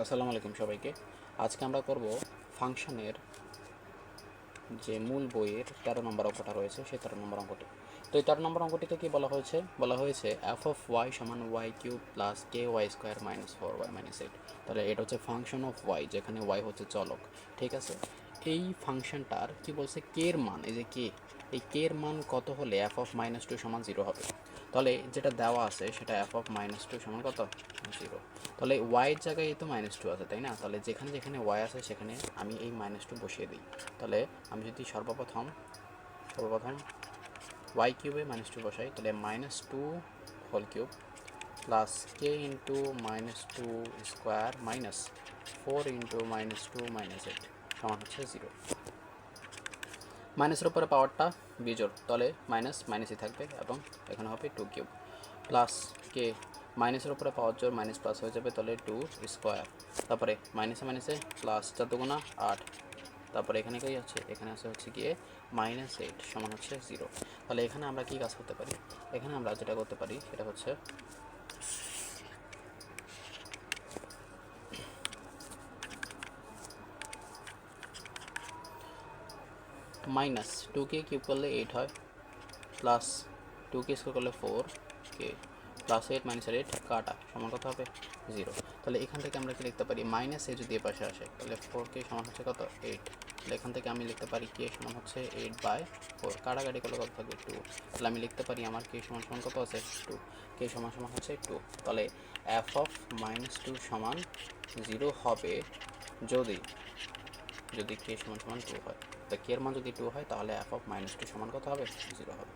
আসসালামু আলাইকুম সবাইকে। আজকে আমরা করব ফাংশনের যে মূল বইয়ের 13 নম্বর অঙ্কটা রয়েছে সেই 13 নম্বর অঙ্কটি। তো এই 13 নম্বর অঙ্কটিতে কি বলা হয়েছে এফ অফ ওয়াই সমান y cube plus k y square minus 4y minus 8। তাহলে এটা হচ্ছে ফাংশন অফ ওয়াই, যেখানে ওয়াই হচ্ছে চলক। ঠিক আছে, এই ফাংশনটার কি বলছে, কে এর মান, এই যে কে, এই কে এর মান কত হলে এফ অফ মাইনাস 2 সমান 0 হবে। তাহলে যেটা দেওয়া আছে সেটা এফ অফ মাইনাস 2 সমান কত, 0। তাহলে ওয়াইয়ের জায়গায় তো -2 আছে, তাই না? তাহলে যেখানে যেখানে ওয়াই আছে সেখানে আমি এই -2 বসিয়ে দিই। তাহলে আমি যদি সর্বপ্রথম ওয়াই কিউবে -2 বসাই, তাহলে -2 whole cube plus k into -2 square minus 4 into -2 minus 8 সমান হচ্ছে 0। মাইনাসের উপরে পাওয়ারটা বিজোড়, তাহলে মাইনাস মাইনাসই থাকবে এবং এখানে হবে 2 কিউব প্লাস কে, মাইনাসের উপরে পাওয়ার জোর মাইনাস প্লাস হয়ে যাবে, তাহলে 2 স্কোয়ার, তারপরে মাইনাসে মাইনাসে প্লাস 4 দুগুণা 8, তারপরে এখানে কি আছে, এখানে আছে হচ্ছে গিয়ে -8 সমান হচ্ছে 0। তাহলে এখানে আমরা কি কাজ করতে পারি, এখানে আমরা যেটা করতে পারি সেটা হচ্ছে -2 কে কিউব করলে 8 হয়, প্লাস 2 কে স্কোয়ার করলে 4 কে প্লাস 8 মাইনাস 8 কাটা সমান কত হবে, 0। তাহলে এখান থেকে আমরা কি লিখতে পারি, মাইনাস এ যদি এ পাশে আসে তাহলে 4 কে সমান হচ্ছে কত, 8। তাহলে এখান থেকে আমি লিখতে পারি কে সমান হচ্ছে 8/4, কাটাকাটি করলে কত থাকবে, 2। তাহলে আমি লিখতে পারি আমার কে সমান সমান কত আছে, 2। কে সমান সমান হচ্ছে 2। তাহলে এফ অফ -2 সমান 0 হবে যদি কে সমান সমান 2 হয়। তো কে এর মান যদি 2 হয় তাহলে এফ অফ -2 সমান কত হবে, 0 হবে।